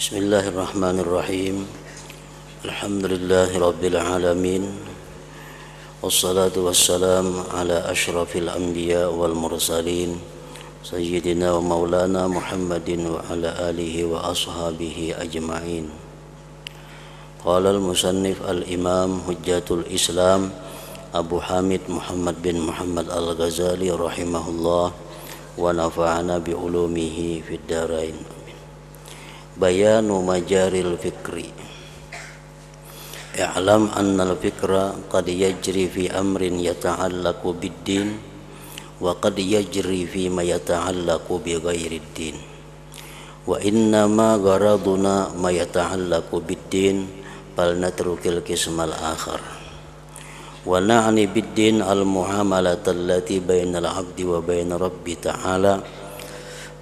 Bismillahirrahmanirrahim. Alhamdulillahi rabbil alamin. Wassalatu wassalam ala ashrafil anbiya wal mursalin Sayyidina wa maulana Muhammadin wa ala alihi wa ashabihi ajma'in. Qala al-musannif al-imam hujjatul islam Abu Hamid Muhammad bin Muhammad al-Ghazali rahimahullah wa nafa'ana bi ulumihi fid darain. Bayanu majaril fikri. I'lam anna al-fikra qad yajri fi amrin yata'allaqu bid-din wa qad yajri fi ma yata'allaqu bi ghairi ad-din. Wa inna ma gharaduna ma yata'allaqu bid-din bal natrukil qismal akhar. Wa na'ni bid-din al-muamalata allati bainal 'abdi wa bain rabbi ta'ala.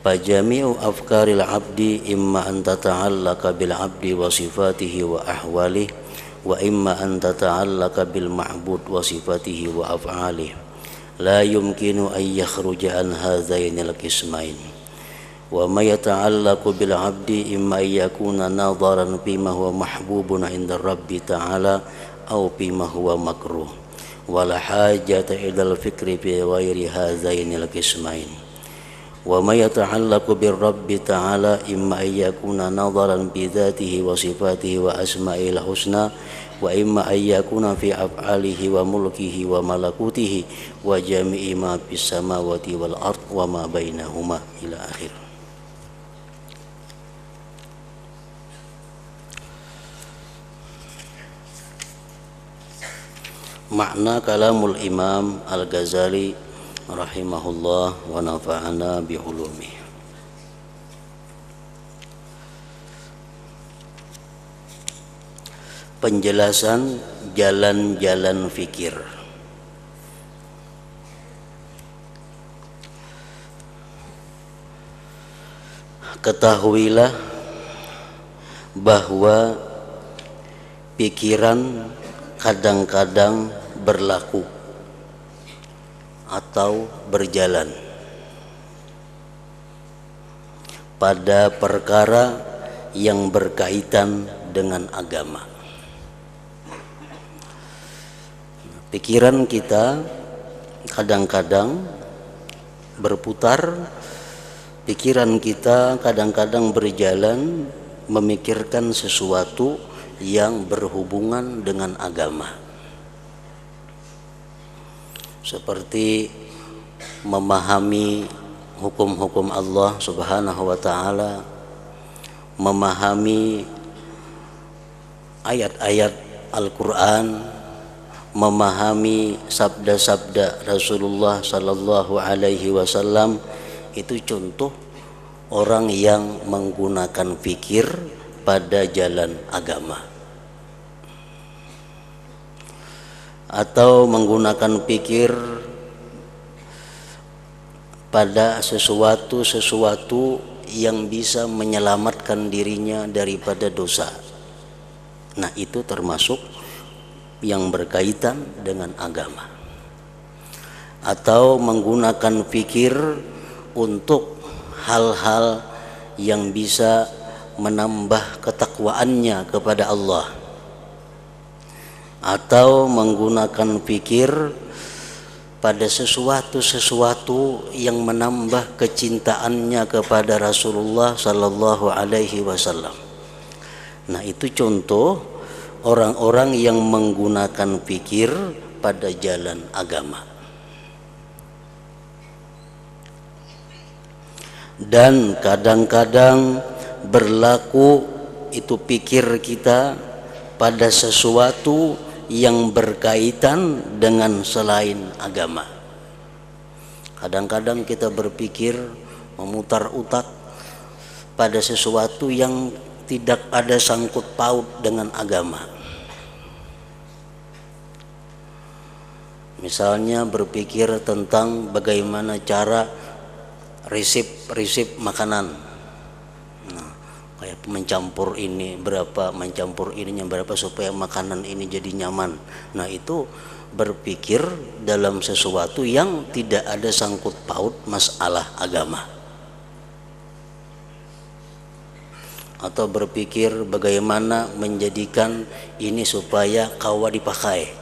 Fajami'u afkaril 'abdi imma an tata'allaqa bil 'abdi wa sifatihi wa ahwalihi wa imma an tata'allaqa bil ma'bud wa sifatihi wa af'alihi la yumkinu an yakhruja an hadzainil qismain. Wa ma yata'allaqu bil 'abdi imma yakuna nadharan bima huwa mahbubun 'inda rabbi ta'ala aw bima huwa makruh wa la hajata ila al-fikri fi ghairi hadzainil qismain. Wa ma yata'allaqu bir rabbi ta'ala imma ayyakuna nadharan bi dzatihi wa sifatihi wa asma'il husna wa imma ayyakuna fi af'alihi wa mulkihi wa malakutihi wa jami'i ma fis samawati wal ard wa ma bainahuma ila akhir. Makna kalamul Imam Al-Ghazali rahimahullah wa nafa'ana bi ulumi. Penjelasan jalan-jalan fikir. Ketahuilah bahwa pikiran kadang-kadang berlaku atau berjalan pada perkara yang berkaitan dengan agama. Pikiran kita kadang-kadang berputar, pikiran kita kadang-kadang berjalan memikirkan sesuatu yang berhubungan dengan agama. Seperti memahami hukum-hukum Allah Subhanahu wa ta'ala, memahami ayat-ayat Al-Quran, memahami sabda-sabda Rasulullah sallallahu alaihi wasallam. Itu contoh orang yang menggunakan fikir pada jalan agama, atau menggunakan pikir pada sesuatu yang bisa menyelamatkan dirinya daripada dosa. Nah, itu termasuk yang berkaitan dengan agama. Atau menggunakan pikir untuk hal-hal yang bisa menambah ketakwaannya kepada Allah, atau menggunakan pikir pada sesuatu yang menambah kecintaannya kepada Rasulullah sallallahu alaihi wasallam. Nah, itu contoh orang-orang yang menggunakan pikir pada jalan agama. Dan kadang-kadang berlaku itu pikir kita pada sesuatu yang berkaitan dengan selain agama. Kadang-kadang kita berpikir, memutar otak pada sesuatu yang tidak ada sangkut paut dengan agama. Misalnya berpikir tentang bagaimana cara resep makanan. Kayak mencampur ini berapa, mencampur ininya berapa supaya makanan ini jadi nyaman. Nah, itu berpikir dalam sesuatu yang tidak ada sangkut paut masalah agama. atau berpikir bagaimana menjadikan ini supaya kawa dipakai,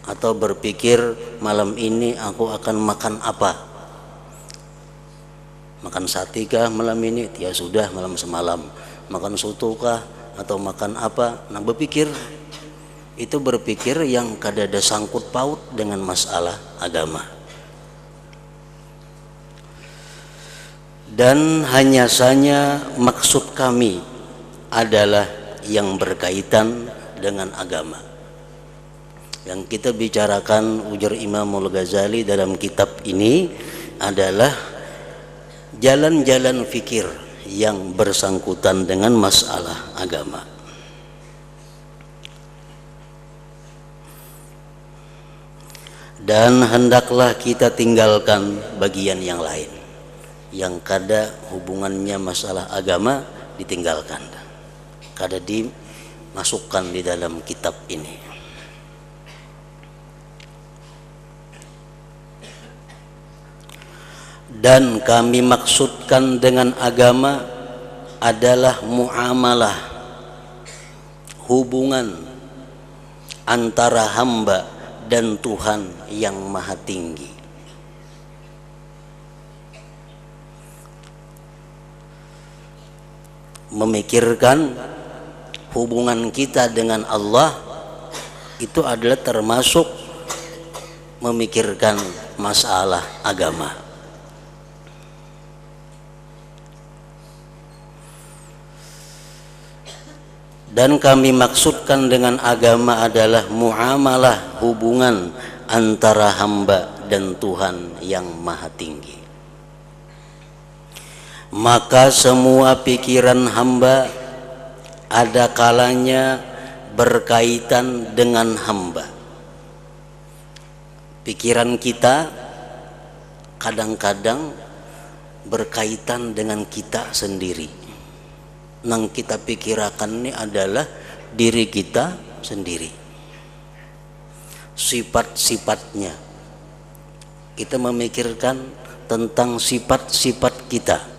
atau berpikir malam ini aku akan makan apa, makan sate kah malam ini, ya sudah malam semalam, makan soto kah atau makan apa. Nah berpikir itu berpikir yang kadada sangkut paut dengan masalah agama. Dan hanya saja maksud kami adalah yang berkaitan dengan agama. Yang kita bicarakan, ujar Imamul Ghazali dalam kitab ini, adalah jalan-jalan fikir yang bersangkutan dengan masalah agama. Dan hendaklah kita tinggalkan bagian yang lain yang kada hubungannya masalah agama, ditinggalkan, kada dimasukkan di dalam kitab ini. Dan kami maksudkan dengan agama adalah muamalah, hubungan antara hamba dan Tuhan yang Maha Tinggi. Memikirkan hubungan kita dengan Allah itu adalah termasuk memikirkan masalah agama. Dan kami maksudkan dengan agama adalah muamalah, hubungan antara hamba dan Tuhan yang Maha Tinggi. Maka semua pikiran hamba ada kalanya berkaitan dengan hamba. Pikiran kita kadang-kadang berkaitan dengan kita sendiri. Yang kita pikirkan ini adalah diri kita sendiri. Sifat-sifatnya. Kita memikirkan tentang sifat-sifat kita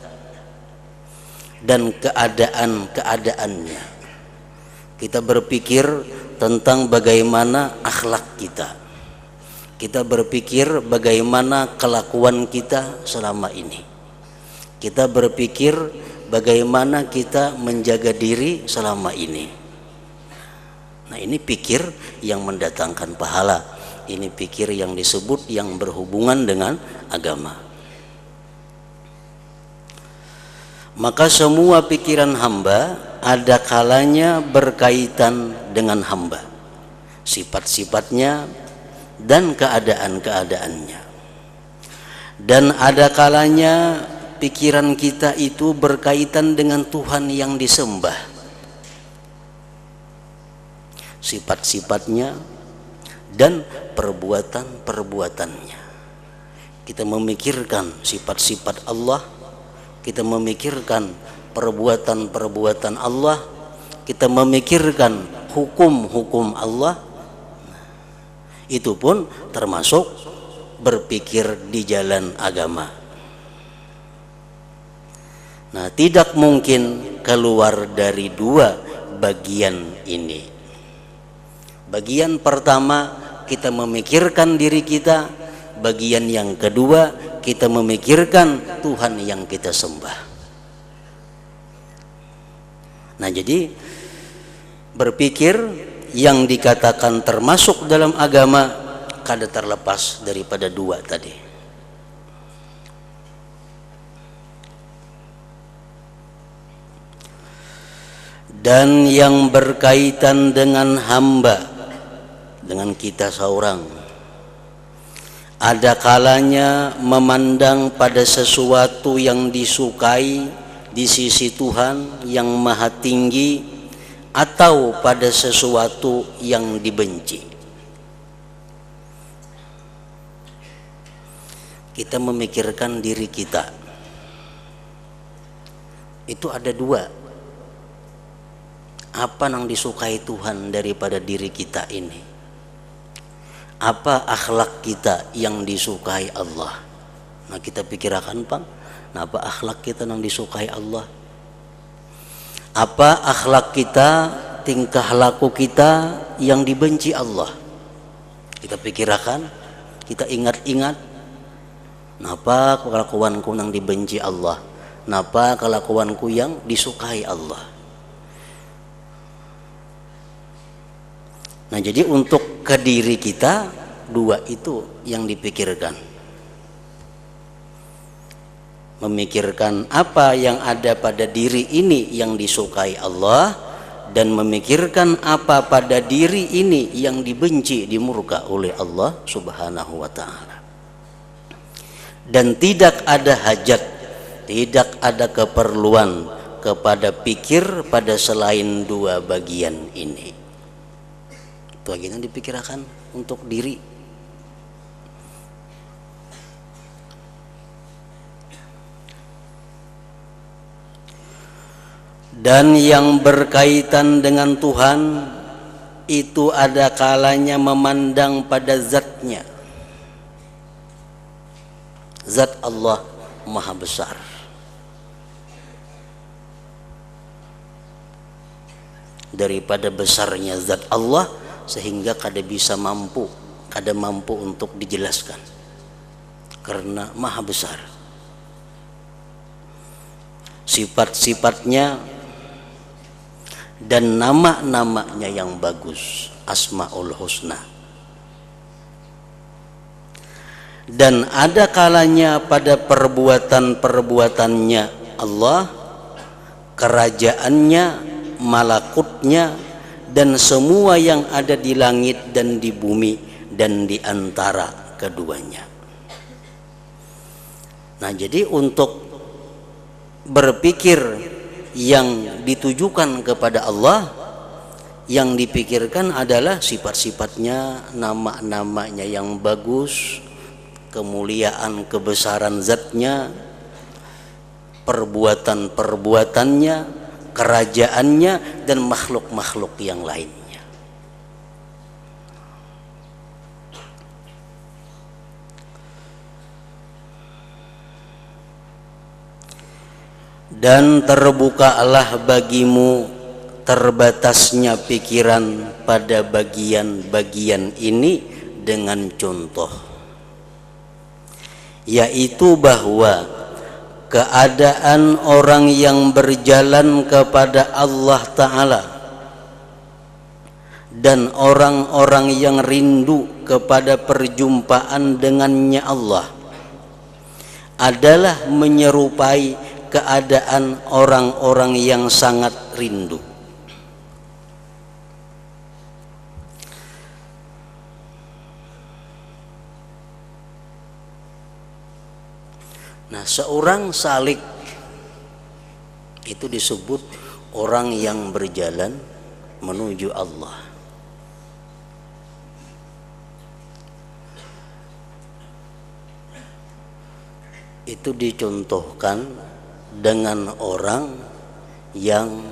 dan keadaan-keadaannya. Kita berpikir tentang bagaimana akhlak kita. Kita berpikir bagaimana kelakuan kita selama ini. Kita berpikir bagaimana kita menjaga diri selama ini. Nah, ini pikir yang mendatangkan pahala. Ini pikir yang disebut yang berhubungan dengan agama. Maka semua pikiran hamba ada kalanya berkaitan dengan hamba, sifat-sifatnya dan keadaan-keadaannya. Dan ada kalanya pikiran kita itu berkaitan dengan Tuhan yang disembah, sifat-sifatnya dan perbuatan-perbuatannya. Kita memikirkan sifat-sifat Allah, kita memikirkan perbuatan-perbuatan Allah, kita memikirkan hukum-hukum Allah. Itu pun termasuk berpikir di jalan agama. Nah, tidak mungkin keluar dari dua bagian ini. Bagian pertama kita memikirkan diri kita, bagian yang kedua kita memikirkan Tuhan yang kita sembah. Nah, jadi berpikir yang dikatakan termasuk dalam agama kada terlepas daripada dua tadi. Dan yang berkaitan dengan hamba, dengan kita seorang, ada kalanya memandang pada sesuatu yang disukai di sisi Tuhan yang Maha Tinggi, atau pada sesuatu yang dibenci. Kita memikirkan diri kita. Itu ada dua. Apa yang disukai Tuhan daripada diri kita ini? Apa akhlak kita yang disukai Allah? Nah, kita pikirkan, Pak, Nah, apa akhlak kita yang disukai Allah? Apa akhlak kita, tingkah laku kita yang dibenci Allah? Kita pikirkan, kita ingat-ingat, napa kelakuanku yang dibenci Allah? Napa kelakuanku yang disukai Allah? Nah, jadi untuk ke diri kita, dua itu yang dipikirkan. Memikirkan apa yang ada pada diri ini yang disukai Allah, dan memikirkan apa pada diri ini yang dibenci, dimurka oleh Allah Subhanahu wa ta'ala. Dan tidak ada hajat, tidak ada keperluan kepada pikir pada selain dua bagian ini. Itu bagian yang dipikirkan untuk diri. Dan yang berkaitan dengan Tuhan itu ada kalanya memandang pada zatnya. Zat Allah maha besar. Daripada besarnya zat Allah sehingga kada mampu untuk dijelaskan, karena maha besar. Sifat-sifatnya dan nama-namanya yang bagus, Asmaul Husna. Dan ada kalanya pada perbuatan-perbuatannya Allah, kerajaannya, malakutnya, dan semua yang ada di langit dan di bumi dan di antara keduanya. Nah, jadi untuk berpikir yang ditujukan kepada Allah, yang dipikirkan adalah sifat-sifatnya, nama-namanya yang bagus, kemuliaan kebesaran zatnya, perbuatan-perbuatannya, kerajaannya, dan makhluk-makhluk yang lainnya. Dan terbukalah bagimu terbatasnya pikiran pada bagian-bagian ini dengan contoh, yaitu bahwa keadaan orang yang berjalan kepada Allah Ta'ala dan orang-orang yang rindu kepada perjumpaan dengannya Allah adalah menyerupai keadaan orang-orang yang sangat rindu. Nah, seorang salik itu disebut orang yang berjalan menuju Allah. Itu dicontohkan dengan orang yang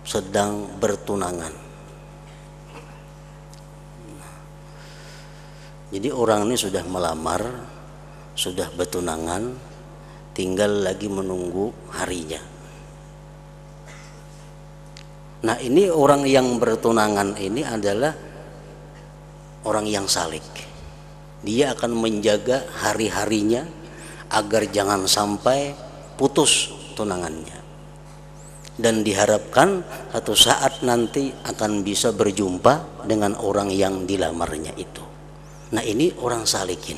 sedang bertunangan. Jadi orang ini sudah melamar, sudah bertunangan, tinggal lagi menunggu harinya. Nah, ini orang yang bertunangan ini adalah orang yang salik. Dia akan menjaga hari-harinya agar jangan sampai putus tunangannya, dan diharapkan satu saat nanti akan bisa berjumpa dengan orang yang dilamarnya itu. Nah, ini orang salikin.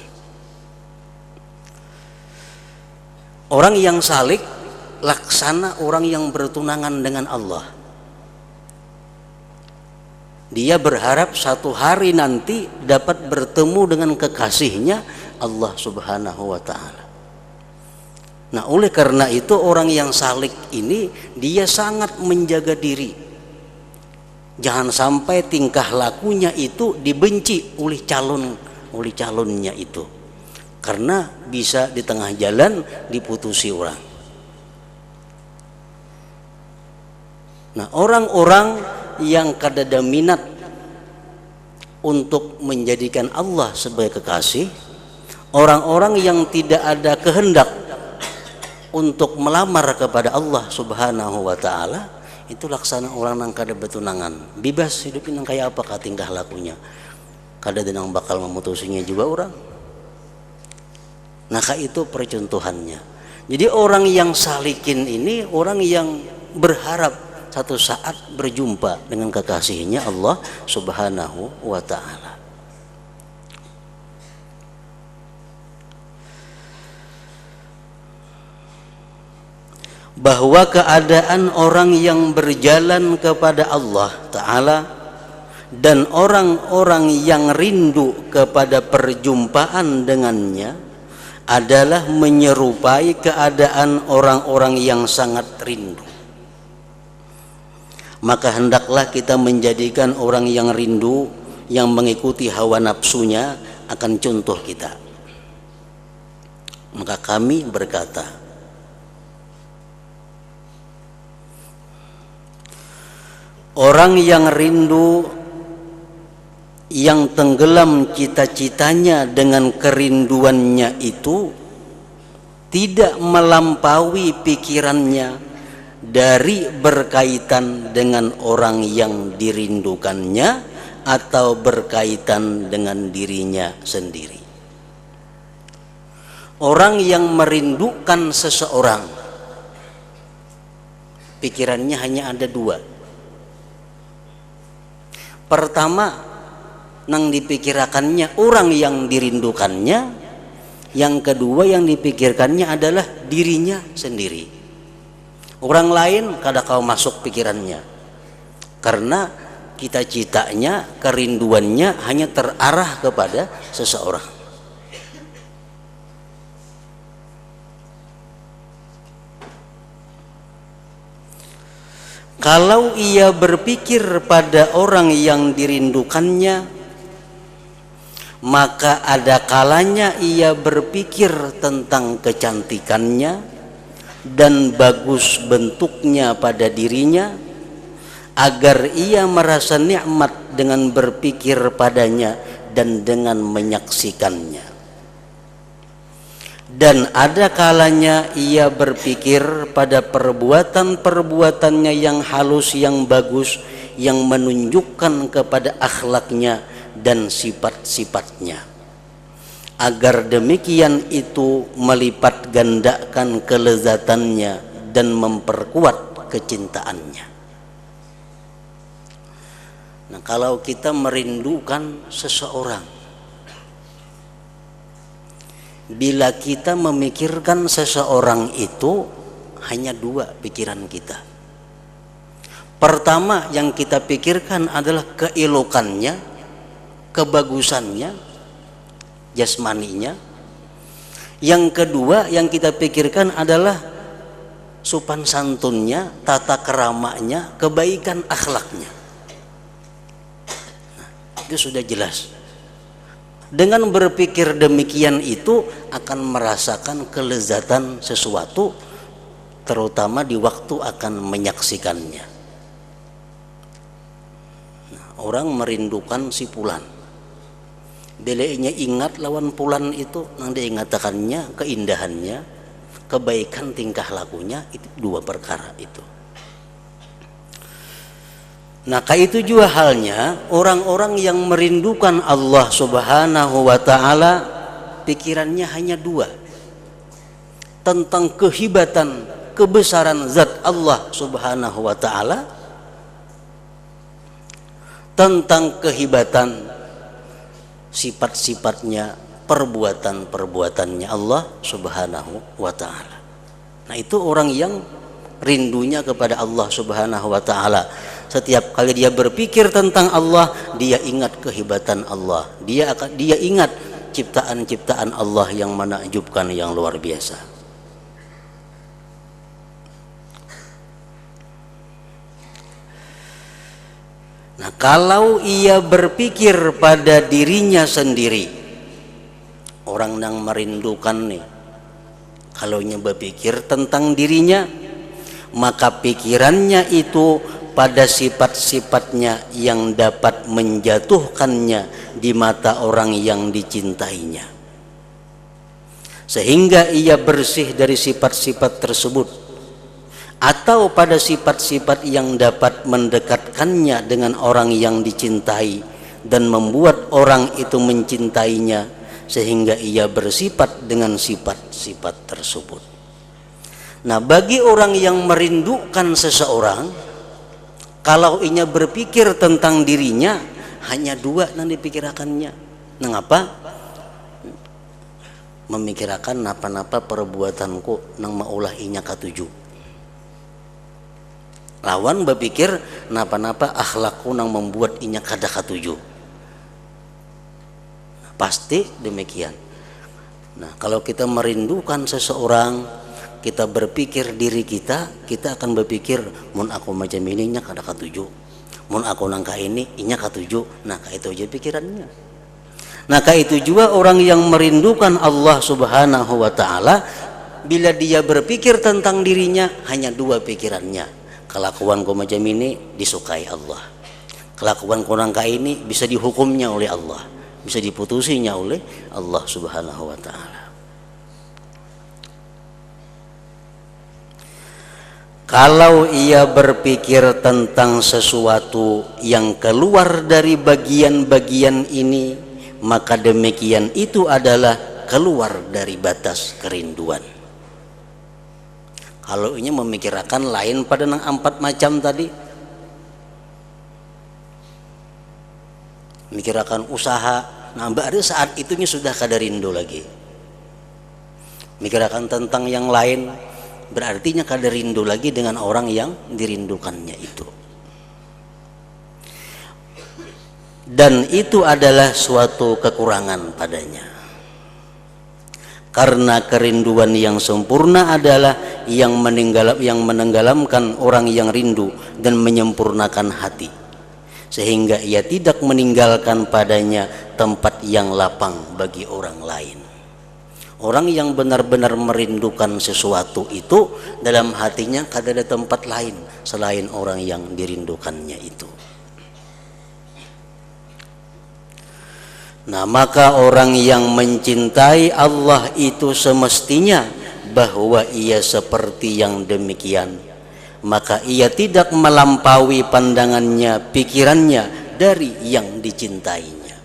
Orang yang salik laksana orang yang bertunangan dengan Allah. Dia berharap satu hari nanti dapat bertemu dengan kekasihnya Allah Subhanahu wa ta'ala. Nah, oleh karena itu orang yang salik ini dia sangat menjaga diri. Jangan sampai tingkah lakunya itu dibenci oleh calonnya itu. Karena bisa di tengah jalan diputusi orang. Nah, orang-orang yang kadada minat untuk menjadikan Allah sebagai kekasih, orang-orang yang tidak ada kehendak untuk melamar kepada Allah Subhanahu wa taala, itu laksana orang nang kada betunangan, bebas hidupin nang kayak apa ka tingkah lakunya, kada denang bakal memutusinya juga orang. Nah itu percontohannya. Jadi orang yang salikin ini orang yang berharap satu saat berjumpa dengan kekasihnya Allah Subhanahu wa taala. Bahwa keadaan orang yang berjalan kepada Allah Ta'ala dan orang-orang yang rindu kepada perjumpaan dengannya adalah menyerupai keadaan orang-orang yang sangat rindu. Maka hendaklah kita menjadikan orang yang rindu, yang mengikuti hawa nafsunya akan contoh kita. Maka kami berkata, orang yang rindu, yang tenggelam cita-citanya dengan kerinduannya itu tidak melampaui pikirannya dari berkaitan dengan orang yang dirindukannya atau berkaitan dengan dirinya sendiri. Orang yang merindukan seseorang, pikirannya hanya ada dua. Pertama, nang dipikirkannya orang yang dirindukannya. Yang kedua yang dipikirkannya adalah dirinya sendiri. Orang lain kada kau masuk pikirannya, karena cita-citanya, kerinduannya hanya terarah kepada seseorang. Kalau ia berpikir pada orang yang dirindukannya, maka ada kalanya ia berpikir tentang kecantikannya dan bagus bentuknya pada dirinya, agar ia merasa nikmat dengan berpikir padanya dan dengan menyaksikannya. Dan ada kalanya ia berpikir pada perbuatan-perbuatannya yang halus, yang bagus, yang menunjukkan kepada akhlaknya dan sifat-sifatnya, agar demikian itu melipat gandakan kelezatannya dan memperkuat kecintaannya. Nah, kalau kita merindukan seseorang, bila kita memikirkan seseorang itu hanya dua pikiran kita. Pertama yang kita pikirkan adalah keelokannya, kebagusannya, jasmaninya. Yang kedua yang kita pikirkan adalah sopan santunnya, tata keramanya, kebaikan akhlaknya. Nah, itu sudah jelas. Dengan berpikir demikian itu akan merasakan kelezatan sesuatu, terutama di waktu akan menyaksikannya. Nah, orang merindukan si Pulan, belenya ingat lawan Pulan itu, nang diingatakannya keindahannya, kebaikan tingkah lakunya, itu dua perkara itu. Nah, itu juga halnya orang-orang yang merindukan Allah Subhanahu wa ta'ala, pikirannya hanya dua, tentang kehebatan, kebesaran zat Allah Subhanahu wa ta'ala, tentang kehebatan sifat-sifatnya, perbuatan-perbuatannya Allah Subhanahu wa ta'ala. Nah, itu orang yang rindunya kepada Allah Subhanahu wa ta'ala. Setiap kali dia berpikir tentang Allah, dia ingat kehebatan Allah. Dia ingat ciptaan-ciptaan Allah yang menakjubkan, yang luar biasa. Nah, kalau ia berpikir pada dirinya sendiri, orang yang merindukan nih, kalau ia berpikir tentang dirinya, maka pikirannya itu pada sifat-sifatnya yang dapat menjatuhkannya di mata orang yang dicintainya. sehingga ia bersih dari sifat-sifat tersebut, atau pada sifat-sifat yang dapat mendekatkannya dengan orang yang dicintai dan membuat orang itu mencintainya, sehingga ia bersifat dengan sifat-sifat tersebut. Nah, bagi orang yang merindukan seseorang, kalau ia berpikir tentang dirinya, hanya dua yang dipikirkannya. Mengapa? Memikirkan napa-napa perbuatanku nang maulah inya katuju. Lawan berpikir napa-napa akhlakku nang membuat inya kada katuju. Pasti demikian. Nah, kalau kita merindukan seseorang, kita berpikir diri kita akan berpikir mun aku macam ini nya kada katuju. Mun aku nangka ini inya katuju. Nah, itu aja pikirannya. Nah, itu juga orang yang merindukan Allah Subhanahu wa taala, bila dia berpikir tentang dirinya hanya dua pikirannya. Kelakuanku macam ini disukai Allah. Kelakuanku nangka ini bisa dihukumnya oleh Allah, bisa diputusinya oleh Allah Subhanahu wa taala. Kalau ia berpikir tentang sesuatu yang keluar dari bagian-bagian ini, maka demikian itu adalah keluar dari batas kerinduan. Kalau ini memikirkan lain pada nang 4 macam tadi, memikirkan usaha, nah baru saat itunya sudah kada rindu lagi. Memikirkan tentang yang lain, berartinya kada rindu lagi dengan orang yang dirindukannya itu. Dan itu adalah suatu kekurangan padanya. Karena kerinduan yang sempurna adalah yang menenggelamkan orang yang rindu dan menyempurnakan hati, sehingga ia tidak meninggalkan padanya tempat yang lapang bagi orang lain. Orang yang benar-benar merindukan sesuatu itu, dalam hatinya kada ada tempat lain selain orang yang dirindukannya itu. Nah, maka orang yang mencintai Allah itu semestinya bahwa ia seperti yang demikian. Maka ia tidak melampaui pandangannya, pikirannya dari yang dicintainya.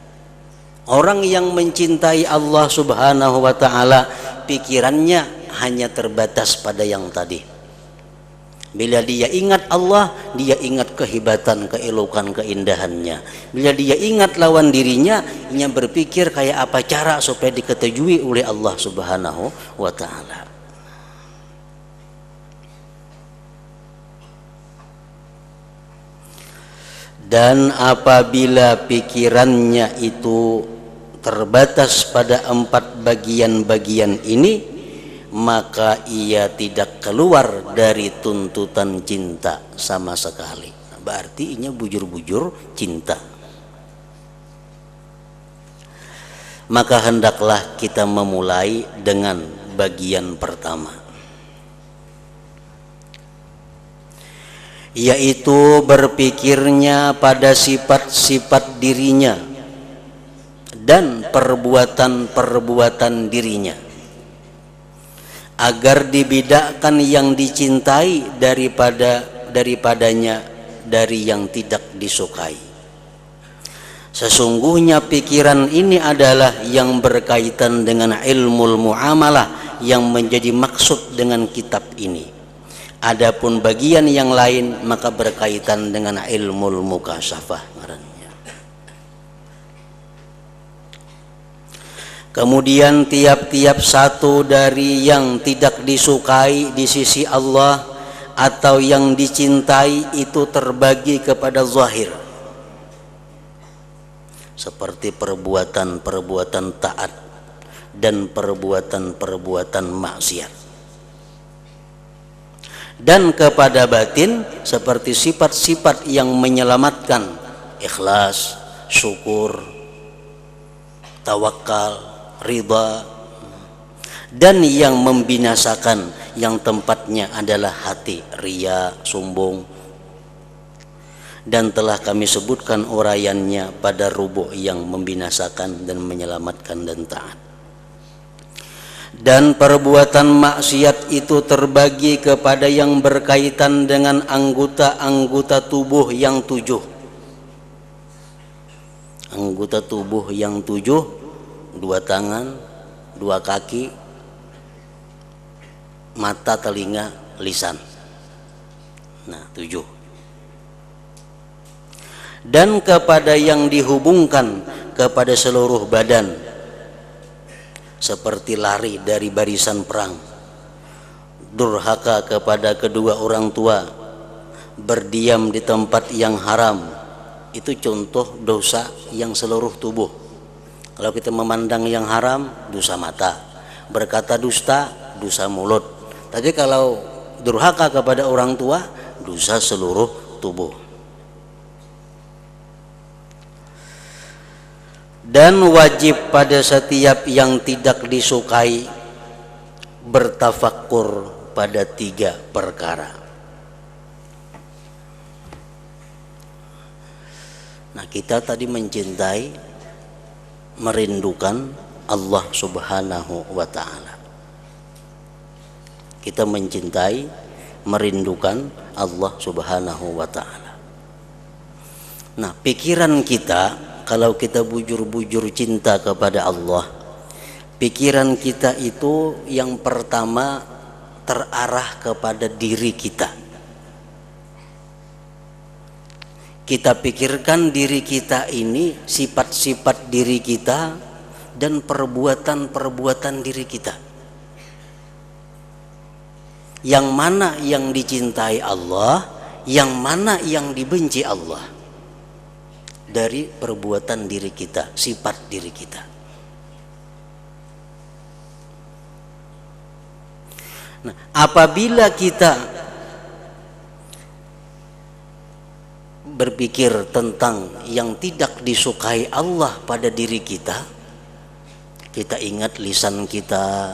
Orang yang mencintai Allah Subhanahu wa taala, pikirannya hanya terbatas pada yang tadi. Bila dia ingat Allah, dia ingat kehebatan, keelokan, keindahannya. Bila dia ingat lawan dirinya, dia berpikir kayak apa cara supaya diketujui oleh Allah Subhanahu wa taala. Dan apabila pikirannya itu terbatas pada 4 bagian-bagian ini, maka ia tidak keluar dari tuntutan cinta sama sekali. Berarti ini bujur-bujur cinta. Maka hendaklah kita memulai dengan bagian pertama, yaitu berpikirnya pada sifat-sifat dirinya dan perbuatan-perbuatan dirinya, agar dibedakan yang dicintai daripadanya dari yang tidak disukai. Sesungguhnya pikiran ini adalah yang berkaitan dengan ilmu muamalah yang menjadi maksud dengan kitab ini. Adapun bagian yang lain maka berkaitan dengan ilmu mukasyafah. Kemudian tiap-tiap satu dari yang tidak disukai di sisi Allah atau yang dicintai itu terbagi kepada zahir, seperti perbuatan-perbuatan taat dan perbuatan-perbuatan maksiat, dan kepada batin seperti sifat-sifat yang menyelamatkan, ikhlas, syukur, tawakal, ridha, dan yang membinasakan yang tempatnya adalah hati riya, sombong. Dan telah kami sebutkan uraiannya pada rubu' yang membinasakan dan menyelamatkan dan taat. Dan perbuatan maksiat itu terbagi kepada yang berkaitan dengan anggota-anggota tubuh yang 7. Anggota tubuh yang 7, 2 tangan, 2 kaki, mata, telinga, lisan. Nah, 7. Dan kepada yang dihubungkan kepada seluruh badan, seperti lari dari barisan perang, durhaka kepada kedua orang tua, berdiam di tempat yang haram. Itu contoh dosa yang seluruh tubuh. Kalau kita memandang yang haram, dosa mata. Berkata dusta, dosa mulut. Tapi kalau durhaka kepada orang tua, dosa seluruh tubuh. Dan wajib pada setiap yang tidak disukai bertafakkur pada 3 perkara. Nah, kita tadi mencintai, merindukan Allah Subhanahu wa ta'ala. Kita mencintai, merindukan Allah Subhanahu wa ta'ala. Nah, pikiran kita, kalau kita bujur-bujur cinta kepada Allah, pikiran kita itu yang pertama terarah kepada diri kita. Kita pikirkan diri kita ini, sifat-sifat diri kita dan perbuatan-perbuatan diri kita. Yang mana yang dicintai Allah, yang mana yang dibenci Allah. Dari perbuatan diri kita, sifat diri kita. Nah, apabila kita berpikir tentang yang tidak disukai Allah pada diri kita, kita ingat lisan kita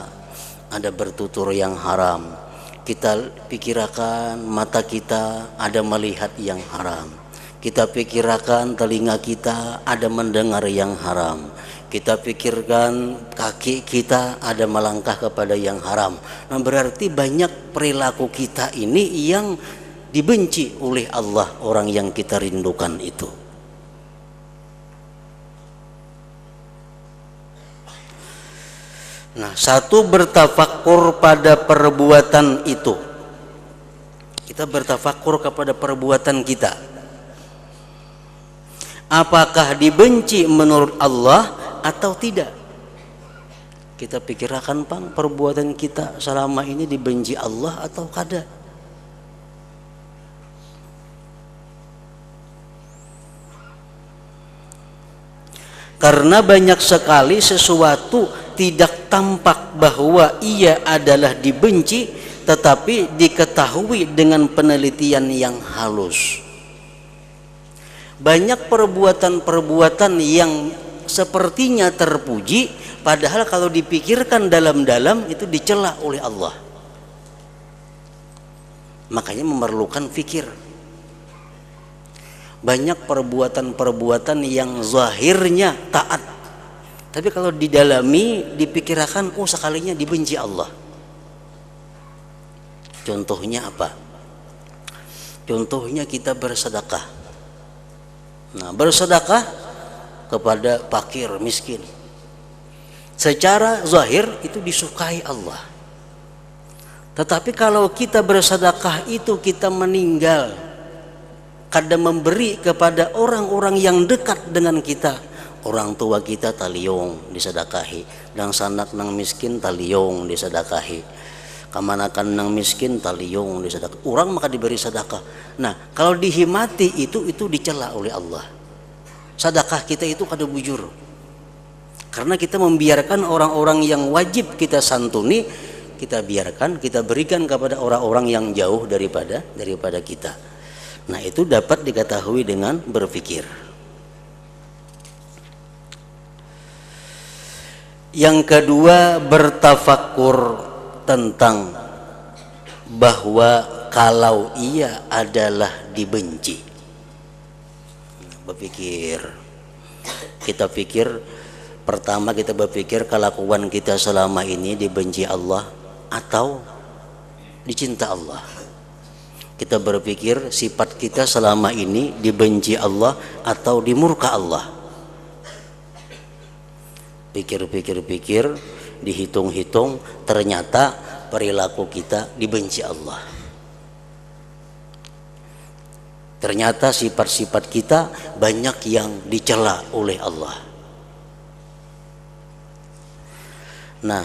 ada bertutur yang haram. Kita pikirkan mata kita ada melihat yang haram. Kita pikirkan telinga kita ada mendengar yang haram. Kita pikirkan kaki kita ada melangkah kepada yang haram. Nah, berarti banyak perilaku kita ini yang dibenci oleh Allah, orang yang kita rindukan itu. Nah, satu bertafakkur pada perbuatan itu. Kita bertafakkur kepada perbuatan kita. Apakah dibenci menurut Allah atau tidak? Kita pikirkan, Bang, perbuatan kita selama ini dibenci Allah atau kada? Karena banyak sekali sesuatu tidak tampak bahwa ia adalah dibenci, tetapi diketahui dengan penelitian yang halus. Banyak perbuatan-perbuatan yang sepertinya terpuji, padahal kalau dipikirkan dalam-dalam itu dicela oleh Allah. Makanya memerlukan fikir. Banyak perbuatan-perbuatan yang zahirnya taat, tapi kalau didalami, dipikirkan, oh sekalinya dibenci Allah. Contohnya apa? Contohnya kita bersedekah. Nah, bersedekah kepada fakir miskin, secara zahir itu disukai Allah. Tetapi kalau kita bersedekah itu kita meninggal, kada memberi kepada orang-orang yang dekat dengan kita, orang tua kita taliung disedekahi, dan sanak nang miskin taliung disedekahi, kamanakan nang miskin taliung disedekah, orang maka diberi sedekah. Nah, kalau dihimati itu dicela oleh Allah. Sedekah kita itu kada bujur, karena kita membiarkan orang-orang yang wajib kita santuni, kita biarkan, kita berikan kepada orang-orang yang jauh daripada kita. Nah, itu dapat diketahui dengan berpikir. Yang kedua, bertafakkur tentang bahwa kalau ia adalah dibenci. Berpikir, kita pikir Pertama kita berpikir kelakuan kita selama ini dibenci Allah atau dicinta Allah. Kita berpikir sifat kita selama ini dibenci Allah atau dimurka Allah. Pikir-pikir, dihitung-hitung, ternyata perilaku kita dibenci Allah. Ternyata sifat-sifat kita banyak yang dicela oleh Allah. Nah,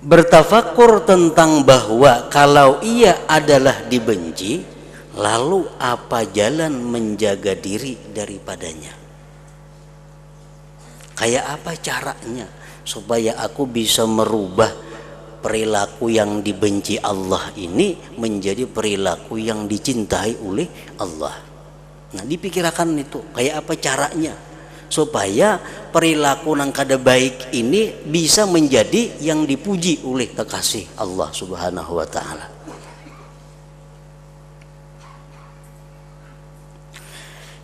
bertafakur tentang bahwa kalau ia adalah dibenci, lalu apa jalan menjaga diri daripadanya? Kayak apa caranya supaya aku bisa merubah perilaku yang dibenci Allah ini menjadi perilaku yang dicintai oleh Allah? Nah, dipikirkan itu kayak apa caranya supaya perilaku nang kada baik ini bisa menjadi yang dipuji oleh kekasih Allah Subhanahu wa taala.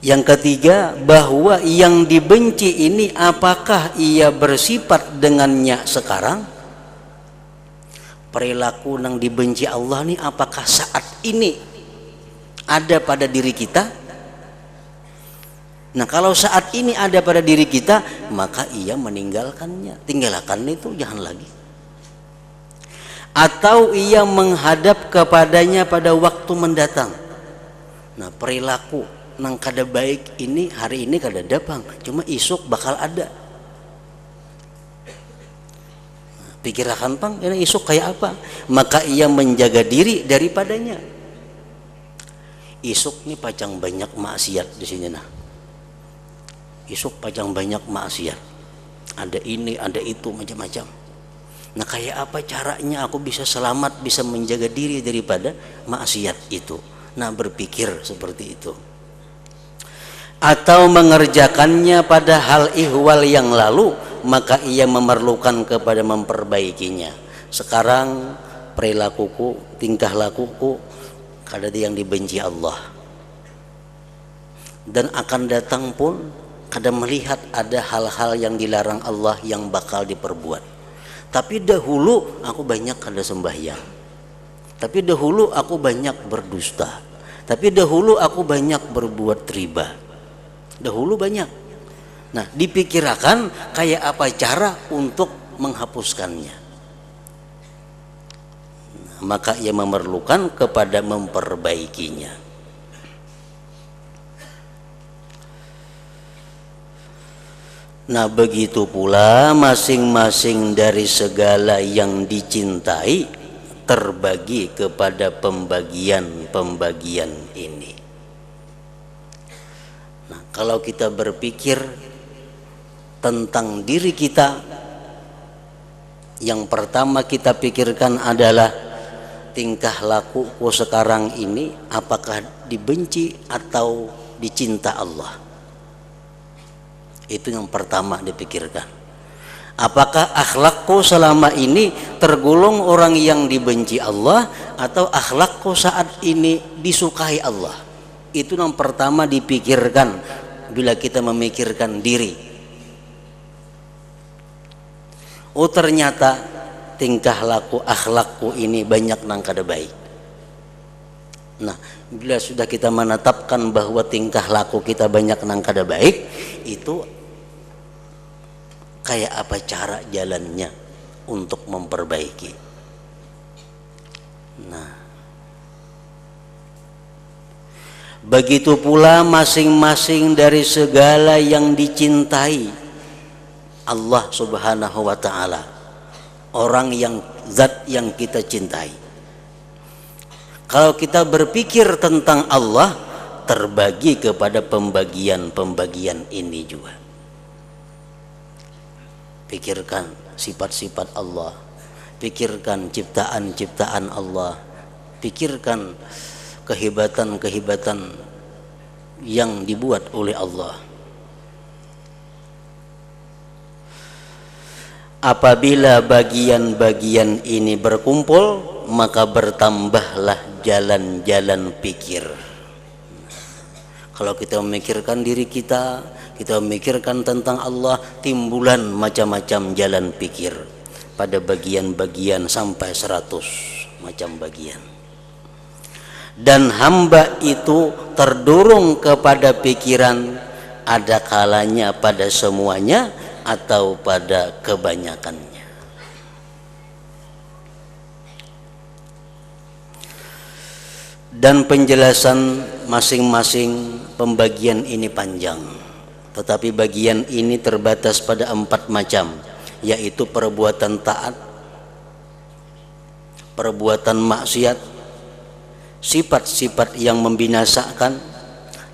Yang ketiga, bahwa yang dibenci ini apakah ia bersifat dengannya sekarang? Perilaku nang dibenci Allah ini apakah saat ini ada pada diri kita? Nah, kalau saat ini ada pada diri kita, maka ia meninggalkannya. Tinggalkan itu, jangan lagi. Atau ia menghadap kepadanya pada waktu mendatang. Nah, perilaku nang kada baik ini hari ini kada datang, cuma isuk bakal ada. Nah, pikirkan pang, ini isuk kayak apa? Maka ia menjaga diri daripadanya. Isuk ini pacang banyak maksiat di sini nah. Isuk pacang banyak maksiat, ada ini ada itu macam-macam. Nah, kayak apa caranya aku bisa selamat, bisa menjaga diri daripada maksiat itu? Nah, berpikir seperti itu. Atau mengerjakannya pada hal ihwal yang lalu, maka ia memerlukan kepada memperbaikinya. Sekarang perilakuku, tingkah lakuku kada yang dibenci Allah, dan akan datang pun kada melihat ada hal-hal yang dilarang Allah yang bakal diperbuat. Tapi dahulu aku banyak kada sembahyang, tapi dahulu aku banyak berdusta, tapi dahulu aku banyak berbuat riba, dahulu banyak. Nah, dipikirkan kayak apa cara untuk menghapuskannya. Nah, maka ia memerlukan kepada memperbaikinya. Nah, begitu pula masing-masing dari segala yang dicintai terbagi kepada pembagian-pembagian ini. Nah, kalau kita berpikir tentang diri kita, yang pertama kita pikirkan adalah tingkah lakuku sekarang ini apakah dibenci atau dicinta Allah. Itu yang pertama dipikirkan. Apakah akhlakku selama ini tergolong orang yang dibenci Allah atau akhlakku saat ini disukai Allah? Itu yang pertama dipikirkan bila kita memikirkan diri. Oh, ternyata tingkah laku akhlakku ini banyak nang kada baik. Nah, bila sudah kita menetapkan bahwa tingkah laku kita banyak nang kada baik, itu kayak apa cara jalannya untuk memperbaiki. Nah, begitu pula masing-masing dari segala yang dicintai Allah Subhanahu wa taala, orang yang zat yang kita cintai. Kalau kita berpikir tentang Allah, terbagi kepada pembagian-pembagian ini juga. Pikirkan sifat-sifat Allah, pikirkan ciptaan-ciptaan Allah, pikirkan kehebatan-kehebatan yang dibuat oleh Allah. Apabila bagian-bagian ini berkumpul, maka bertambahlah jalan-jalan pikir. Kalau kita memikirkan diri kita memikirkan tentang Allah, timbulan macam-macam jalan pikir pada bagian-bagian sampai 100 macam bagian. Dan hamba itu terdorong kepada pikiran ada kalanya pada semuanya atau pada kebanyakannya. Dan penjelasan masing-masing pembagian ini panjang, tetapi bagian ini terbatas pada 4 macam, yaitu perbuatan taat, perbuatan maksiat, sifat-sifat yang membinasakan,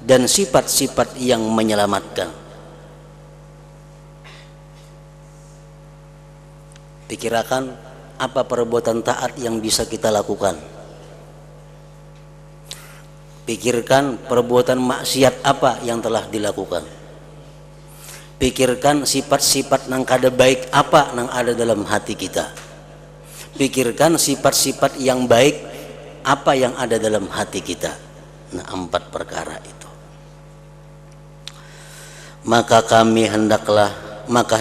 dan sifat-sifat yang menyelamatkan. Pikirkan apa perbuatan taat yang bisa kita lakukan. Pikirkan perbuatan maksiat apa yang telah dilakukan. Pikirkan sifat-sifat nang kada baik apa nang ada dalam hati kita. Pikirkan sifat-sifat yang baik apa yang ada dalam hati kita. Nah, 4 perkara itu. Maka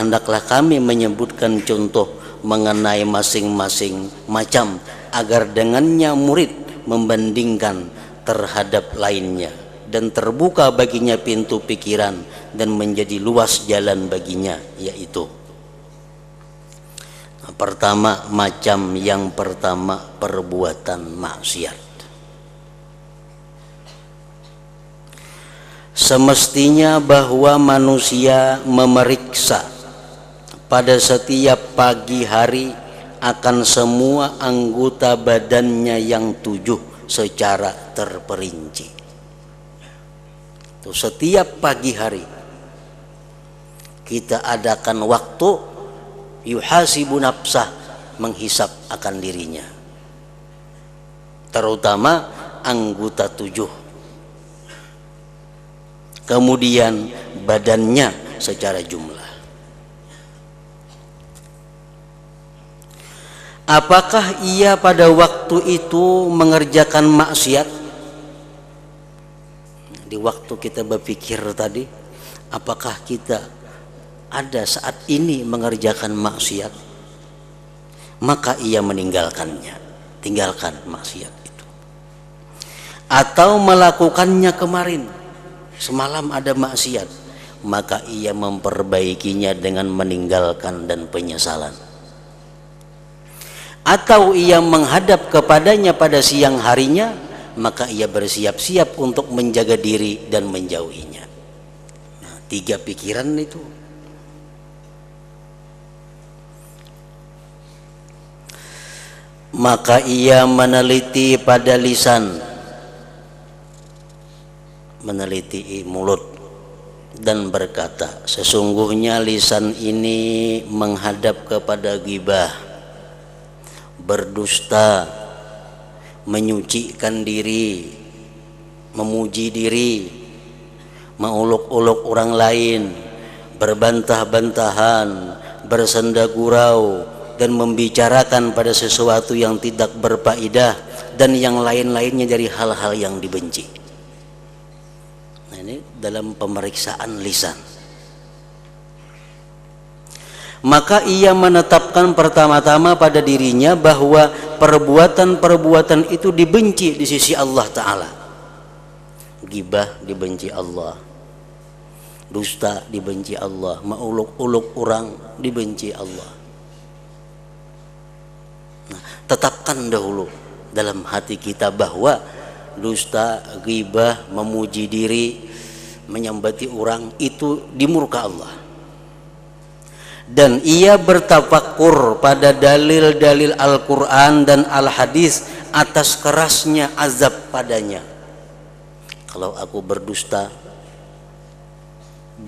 hendaklah kami menyebutkan contoh mengenai masing-masing macam agar dengannya murid membandingkan terhadap lainnya dan terbuka baginya pintu pikiran dan menjadi luas jalan baginya, yaitu pertama, macam yang pertama perbuatan maksiat. Semestinya bahwa manusia memeriksa pada setiap pagi hari akan semua anggota badannya yang 7 secara terperinci. Tuh, setiap pagi hari kita adakan waktu yuhasibu nafsah, menghisap akan dirinya, terutama anggota 7, kemudian badannya secara jumlah. Apakah ia pada waktu itu mengerjakan maksiat? Di waktu kita berpikir tadi, apakah kita ada saat ini mengerjakan maksiat? Maka ia meninggalkannya, tinggalkan maksiat itu. Atau melakukannya kemarin, semalam ada maksiat, maka ia memperbaikinya dengan meninggalkan dan penyesalan. Atau ia menghadap kepadanya pada siang harinya, maka ia bersiap-siap untuk menjaga diri dan menjauhinya. Nah, 3 pikiran itu. Maka ia meneliti pada lisan, meneliti mulut, dan berkata, sesungguhnya lisan ini menghadap kepada ghibah, berdusta, menyucikan diri, memuji diri, menguluk-uluk orang lain, berbantah-bantahan, bersenda gurau, dan membicarakan pada sesuatu yang tidak berfaedah dan yang lain-lainnya dari hal-hal yang dibenci. Nah, ini dalam pemeriksaan lisan. Maka ia menetapkan pertama-tama pada dirinya bahwa perbuatan-perbuatan itu dibenci di sisi Allah Ta'ala. Ghibah dibenci Allah, dusta dibenci Allah, menguluk-uluk orang dibenci Allah. Nah, tetapkan dahulu dalam hati kita bahwa dusta, ghibah, memuji diri, menyambati orang itu dimurka Allah. Dan ia bertafakur pada dalil-dalil Al-Quran dan Al-Hadis atas kerasnya azab padanya. Kalau aku berdusta,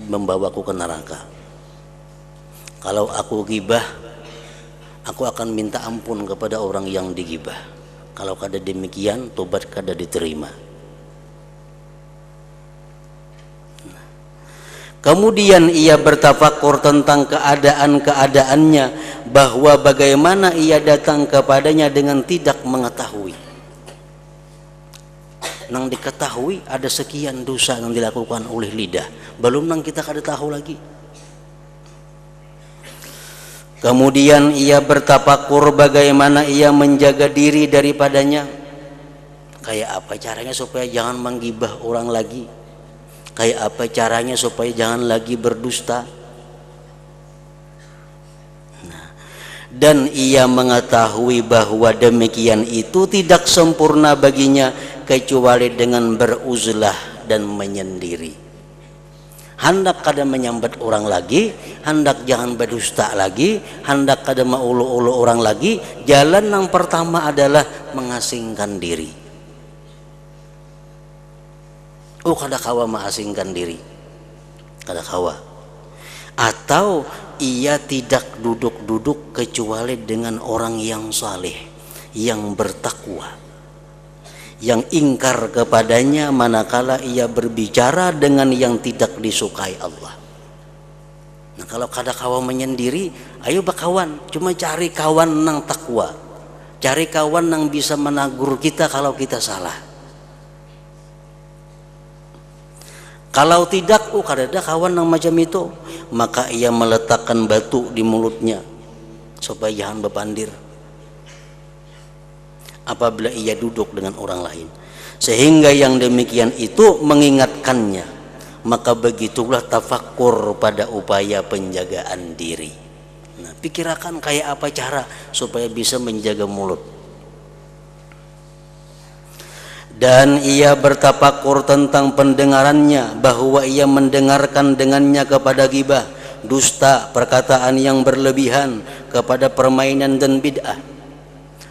membawaku ke neraka. Kalau aku ghibah, aku akan minta ampun kepada orang yang dighibah. Kalau kada demikian, tobat kada diterima. Kemudian ia bertafakur tentang keadaan-keadaannya, bahwa bagaimana ia datang kepadanya dengan tidak mengetahui. nang diketahui ada sekian dosa yang dilakukan oleh lidah, belum nang kita kada tahu lagi. Kemudian ia bertafakur bagaimana ia menjaga diri daripadanya. Kayak apa caranya supaya jangan menggibah orang lagi? Kayak apa caranya supaya jangan lagi berdusta? Dan ia mengetahui bahwa demikian itu tidak sempurna baginya kecuali dengan beruzlah dan menyendiri. Hendak kada menyambat orang lagi, hendak jangan berdusta lagi, hendak kada maulu-ulu orang lagi. Jalan yang pertama adalah mengasingkan diri. Kada kawa mengasingkan diri, kada kawa. Atau ia tidak duduk-duduk kecuali dengan orang yang saleh, yang bertakwa, yang ingkar kepadanya manakala ia berbicara dengan yang tidak disukai Allah. Nah, kalau kada kawan menyendiri, ayo bakawan, cuma cari kawan nang takwa, cari kawan nang bisa menegur kita kalau kita salah. Kalau tidak, kada ada kawan yang macam itu, maka ia meletakkan batu di mulutnya supaya jangan berpandir apabila ia duduk dengan orang lain, sehingga yang demikian itu mengingatkannya. Maka begitulah tafakkur pada upaya penjagaan diri. Nah, pikirkan kayak apa cara supaya bisa menjaga mulut. Dan ia bertafakur tentang pendengarannya, bahwa ia mendengarkan dengannya kepada ghibah, dusta, perkataan yang berlebihan, kepada permainan dan bid'ah.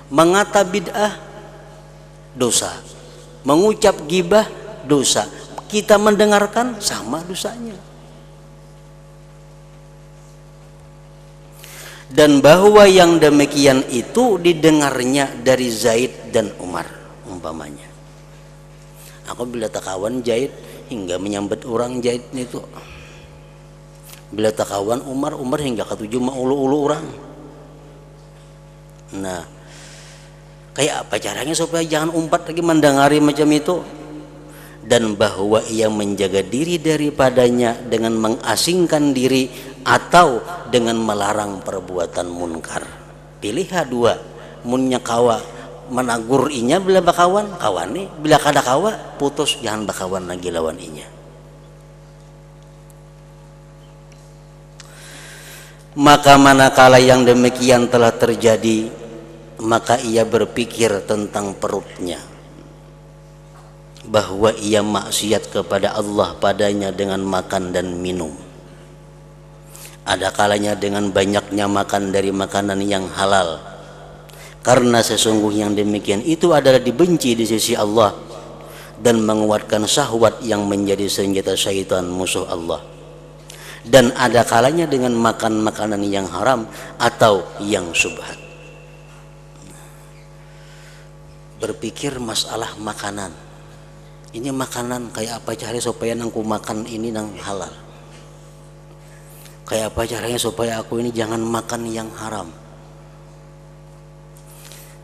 Mengata bid'ah dosa, mengucap ghibah dosa, kita mendengarkan sama dosanya. Dan bahwa yang demikian itu didengarnya dari Zaid dan Umar umpamanya. Aku bila tak kawan Zaid hingga menyambat orang Zaid itu, bila tak kawan Umar hingga ketujuh maulu-ulu orang. Nah, kayak apa caranya supaya jangan umpat lagi mendengari macam itu? Dan bahwa ia menjaga diri daripadanya dengan mengasingkan diri atau dengan melarang perbuatan munkar. Pilih dua, munnya kawa menagur inya bila bakawan kawane, bila kada kawa putus, jangan bakawan lagi lawan inya. Maka manakala yang demikian telah terjadi, maka ia berpikir tentang perutnya, bahwa ia maksiat kepada Allah padanya dengan makan dan minum. Ada kalanya dengan banyaknya makan dari makanan yang halal, karena sesungguhnya yang demikian itu adalah dibenci di sisi Allah dan menguatkan syahwat yang menjadi senjata syaitan musuh Allah. Dan ada kalanya dengan makan makanan yang haram atau yang syubhat. Berpikir masalah makanan, ini makanan kayak apa caranya supaya nangku makan ini nang halal, kayak apa caranya supaya aku ini jangan makan yang haram.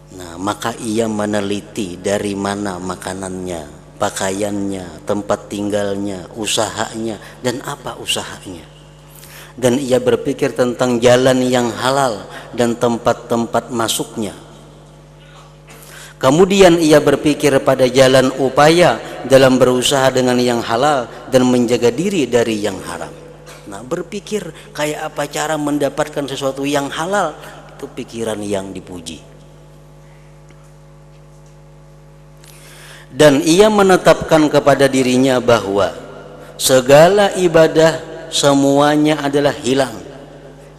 Nah, maka ia meneliti dari mana makanannya, pakaiannya, tempat tinggalnya, usahanya, dan apa usahanya. Dan ia berpikir tentang jalan yang halal dan tempat-tempat masuknya. Kemudian ia berpikir pada jalan upaya dalam berusaha dengan yang halal dan menjaga diri dari yang haram. Nah, berpikir kayak apa cara mendapatkan sesuatu yang halal, itu pikiran yang dipuji. Dan ia menetapkan kepada dirinya bahwa segala ibadah semuanya adalah hilang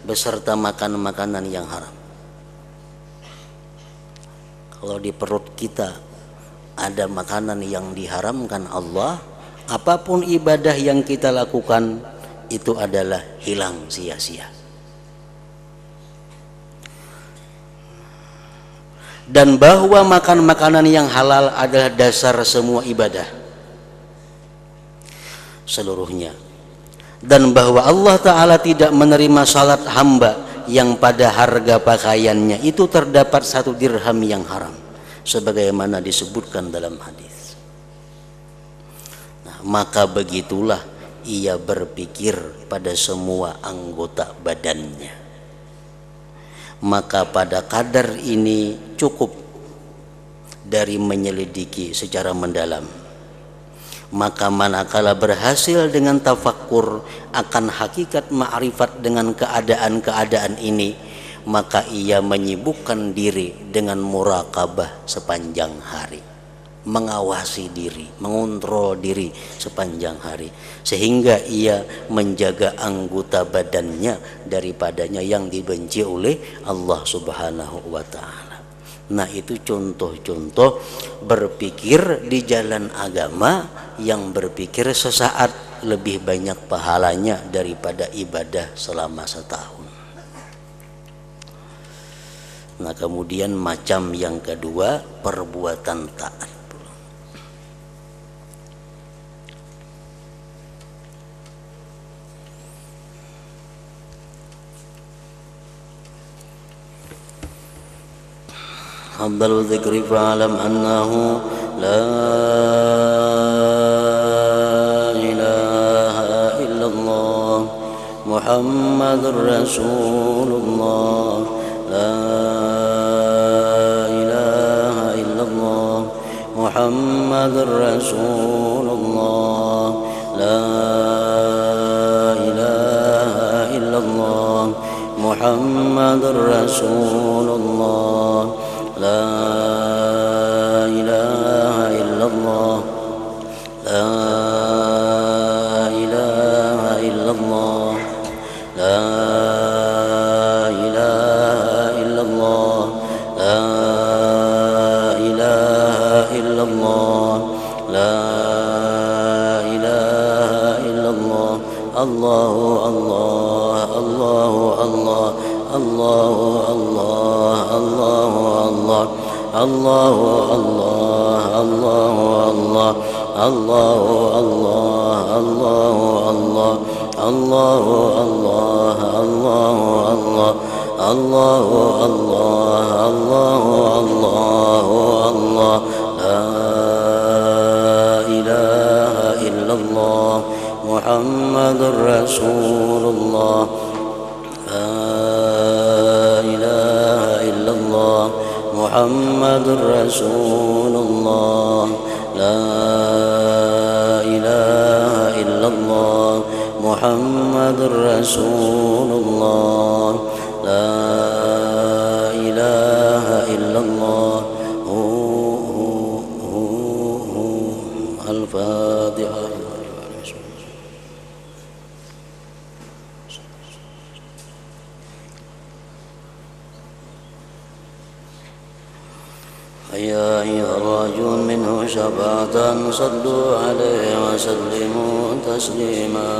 beserta makan makanan yang haram. Kalau di perut kita ada makanan yang diharamkan Allah, apapun ibadah yang kita lakukan itu adalah hilang sia-sia. Dan bahwa makan makanan yang halal adalah dasar semua ibadah seluruhnya. Dan bahwa Allah Ta'ala tidak menerima salat hamba yang pada harga pakaiannya itu terdapat 1 dirham yang haram, sebagaimana disebutkan dalam hadis. maka begitulah ia berpikir pada semua anggota badannya. Maka pada kadar ini cukup dari menyelidiki secara mendalam. Maka manakala berhasil dengan tafakkur akan hakikat ma'rifat dengan keadaan-keadaan ini, maka ia menyibukkan diri dengan muraqabah sepanjang hari, mengawasi diri, mengontrol diri sepanjang hari, sehingga ia menjaga anggota badannya daripadanya yang dibenci oleh Allah Subhanahu wa ta'ala. Nah, itu contoh-contoh berpikir di jalan agama yang berpikir sesaat lebih banyak pahalanya daripada ibadah selama setahun. Nah, kemudian macam yang kedua, perbuatan taat. Afdalul dzikri fa'lam annahu la ilaha illallah Muhammadur Rasulullah la ilaha illallah Muhammadur Rasulullah la ilaha illallah Muhammadur Rasulullah la ilaha illallah la ilaha illallah la ilaha illallah la ilaha illallah la ilaha illallah Allahu Allah Allahu Allah Allahu Allah Allahu Allah Allahu Allah Allahu Allah Allahu Allah Allahu Allah Allahu Allah Allahu Allah Allahu Allah Allahu Allah la ilaha illallah Muhammadur Rasulullah Muhammadur Rasulullah la ilaha illallah Muhammadur Rasulullah la ilaha illallah Al-Fatihah. يا أيها الراجون منه شفاعة صلوا عليه وسلموا تسليما